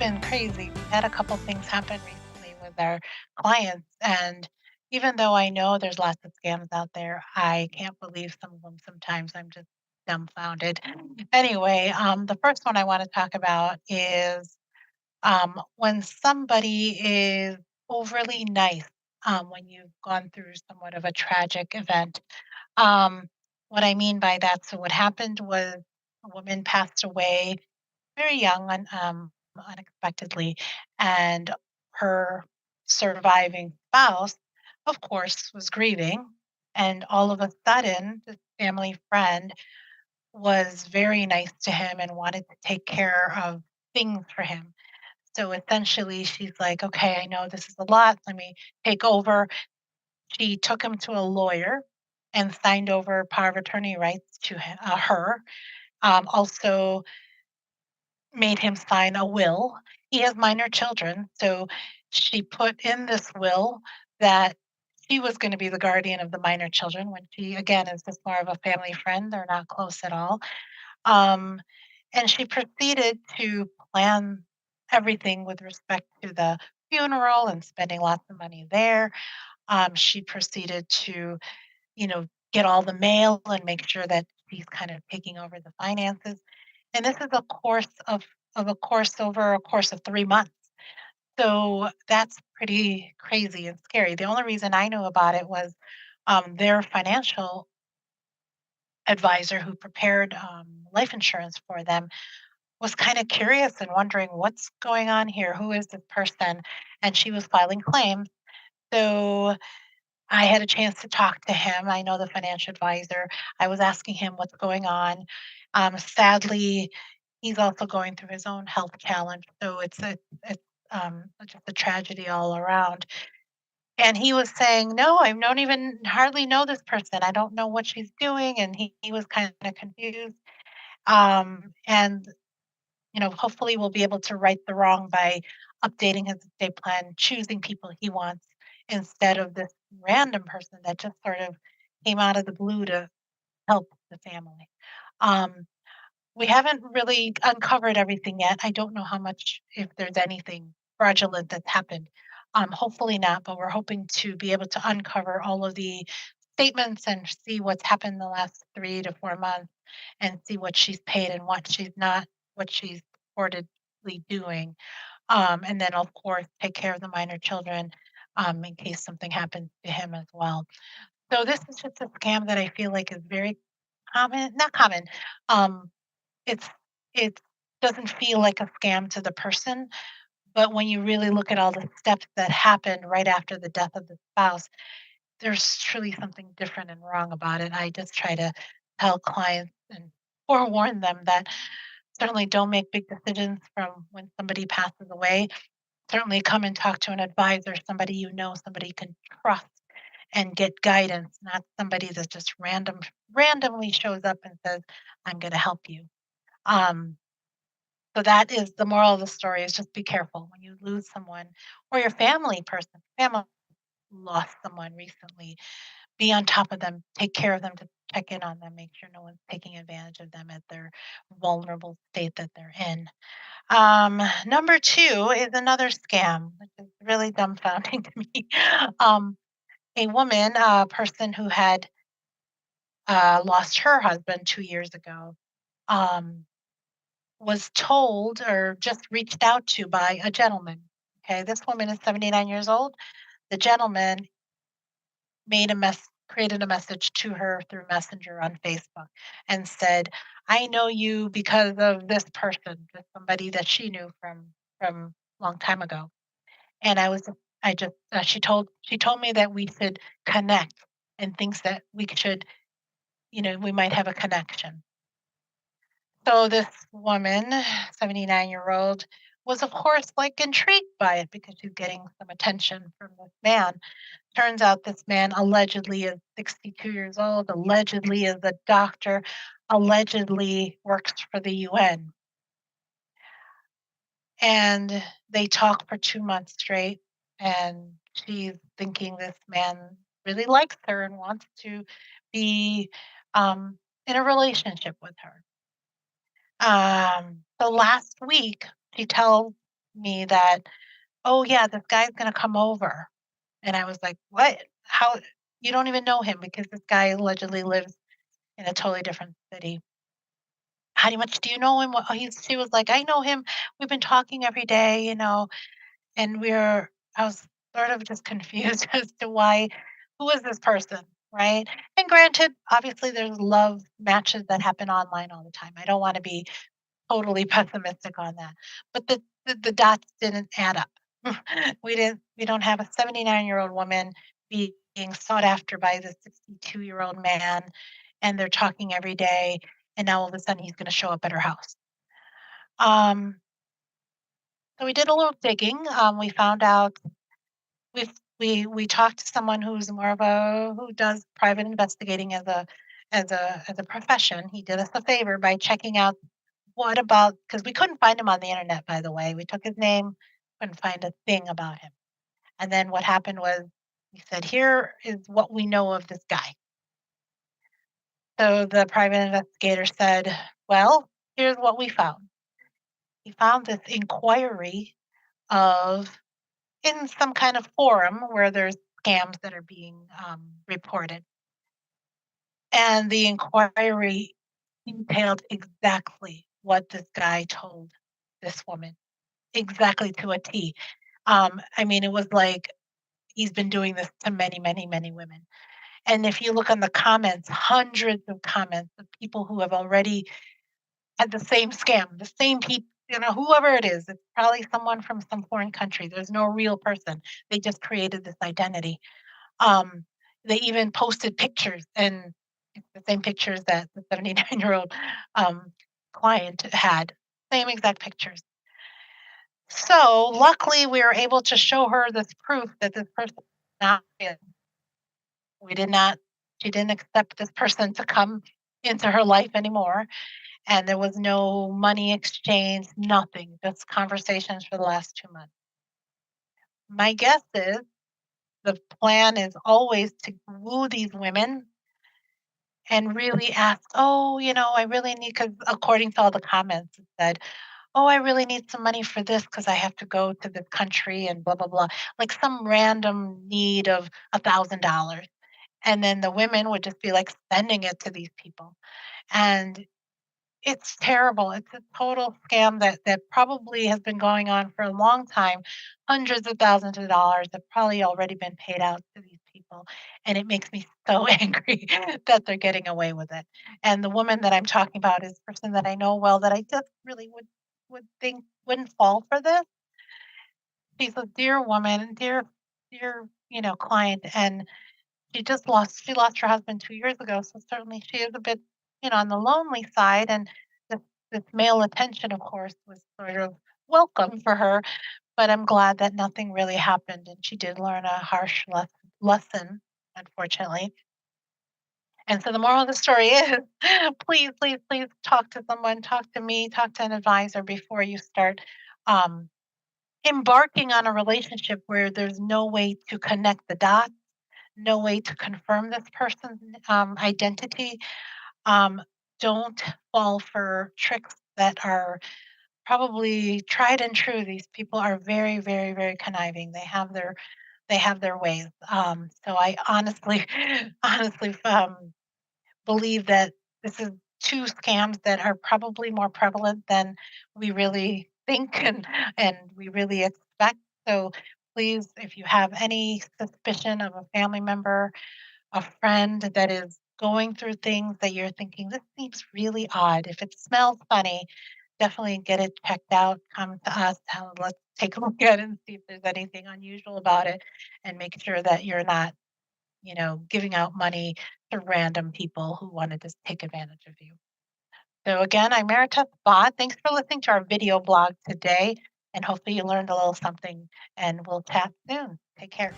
been crazy. We've had a couple things happen recently with our clients, and even though I know there's lots of scams out there, I can't believe some of them sometimes. I'm just dumbfounded. Anyway, the first one I want to talk about is when somebody is overly nice when you've gone through somewhat of a tragic event. Um, what I mean by that, so what happened was a woman passed away very young and unexpectedly, and her surviving spouse, of course, was grieving. And all of a sudden, this family friend was very nice to him and wanted to take care of things for him. So essentially, she's like, okay, I know this is a lot. Let me take over. She took him to a lawyer and signed over power of attorney rights to her. Also, made him sign a will. He has minor children, so she put in this will that she was gonna be the guardian of the minor children when she, again, is just more of a family friend, they're not close at all. Um, and she proceeded to plan everything with respect to the funeral and spending lots of money there. She proceeded to, get all the mail and make sure that she's kind of taking over the finances. And this is a course of a course over a course of 3 months. So that's pretty crazy and scary. The only reason I knew about it was, their financial advisor who prepared, life insurance for them was kinda curious and wondering, "What's going on here? Who is this person?" And she was filing claims. So I had a chance to talk to him. I know the financial advisor. I was asking him what's going on. Sadly, he's also going through his own health challenge, so it's just a tragedy all around. And he was saying, "No, I don't even hardly know this person. I don't know what she's doing," and he was kinda confused. And hopefully we'll be able to right the wrong by updating his estate plan, choosing people he wants instead of this random person that just sort of came out of the blue to help the family. Um, we haven't really uncovered everything yet. I don't know how much, if there's anything fraudulent that's happened. Hopefully not, but we're hoping to be able to uncover all of the statements and see what's happened in the last 3 to 4 months and see what she's paid and what she's reportedly doing. And then, of course, take care of the minor children in case something happens to him as well. So this is just a scam that I feel like is very common, not common. Um, it's it doesn't feel like a scam to the person, but when you really look at all the steps that happened right after the death of the spouse, there's truly something different and wrong about it. I just try to tell clients and forewarn them that certainly don't make big decisions from when somebody passes away. Certainly come and talk to an advisor, somebody you know, somebody you can trust and get guidance, not somebody that just randomly shows up and says, "I'm gonna help you." Um, so that is the moral of the story, is just be careful when you lose someone or your family lost someone recently. Be on top of them, take care of them, to check in on them, make sure no one's taking advantage of them at their vulnerable state that they're in. Number 2 is another scam, which is really dumbfounding to me. Um, a woman, a person who had lost her husband 2 years ago, um, was told or just reached out to by a gentleman. Okay, this woman is 79 years old. The gentleman created a message to her through Messenger on Facebook and said, "I know you because of this person," just somebody that she knew from a long time ago. And I just she told me that we should connect and thinks that we should, we might have a connection. So this woman, 79-year-old, was of course like intrigued by it because she's getting some attention from this man. Turns out this man allegedly is 62 years old, allegedly is a doctor, allegedly works for the UN. And they talk for 2 months straight, and she's thinking this man really likes her and wants to be, in a relationship with her. So last week, she tells me that, "Oh, yeah, this guy's gonna come over." And I was like, "What? How? You don't even know him because this guy allegedly lives in a totally different city. How much do you know him?" Well, she was like, "I know him. We've been talking every day, and I was sort of just confused as to who is this person, right? And granted, obviously, there's love matches that happen online all the time. I don't want to be totally pessimistic on that, but the dots didn't add up. We don't have a 79-year-old woman being sought after by this 62-year-old man, and they're talking every day, and now all of a sudden he's going to show up at her house. Um, so we did a little digging. We found out we talked to someone who's more of a who does private investigating as a profession. He did us a favor by checking out what about, because we couldn't find him on the internet, by the way. We took his name, couldn't find a thing about him. And then what happened was he said, "Here is what we know of this guy." So the private investigator said, "Well, here's what we found." He found this inquiry of in some kind of forum where there's scams that are being reported. And the inquiry detailed exactly what this guy told this woman, exactly to a T. I mean, it was like he's been doing this to many, many, many women. And if you look on the comments, hundreds of comments of people who have already had the same scam, the same people, whoever it is, it's probably someone from some foreign country. There's no real person. They just created this identity. Um, they even posted pictures, and it's the same pictures that the 79-year-old client had, same exact pictures. So luckily, we were able to show her this proof that this person is not real. We did not, she didn't accept this person to come into her life anymore. And there was no money exchange, nothing, just conversations for the last 2 months. My guess is the plan is always to woo these women and really ask, "Oh, I really need," because according to all the comments, it said, "Oh, I really need some money for this because I have to go to this country and blah, blah, blah." Like some random need of $1,000. And then the women would just be like sending it to these people. And it's terrible. It's a total scam that probably has been going on for a long time. Hundreds of thousands of dollars have probably already been paid out to these people, and it makes me so angry that they're getting away with it. And the woman that I'm talking about is a person that I know well that I just really would think wouldn't fall for this. She's a dear woman, dear, client, and she lost her husband 2 years ago, so certainly she is a bit, on the lonely side, and this male attention, of course, was sort of welcome for her, but I'm glad that nothing really happened, and she did learn a harsh lesson, unfortunately. And so the moral of the story is, please, please, please talk to someone, talk to me, talk to an advisor before you start, um, embarking on a relationship where there's no way to connect the dots, no way to confirm this person's identity. Um, don't fall for tricks that are probably tried and true. These people are very, very, very conniving. They have their ways. So I honestly, honestly believe that this is two scams that are probably more prevalent than we really think and we really expect. So please, if you have any suspicion of a family member, a friend that is going through things that you're thinking, "This seems really odd." If it smells funny, definitely get it checked out. Come to us. Let's take a look at it and see if there's anything unusual about it, and make sure that you're not, giving out money to random people who want to just take advantage of you. So again, I'm Meredith Bott. Thanks for listening to our video blog today, and hopefully you learned a little something, and we'll chat soon. Take care.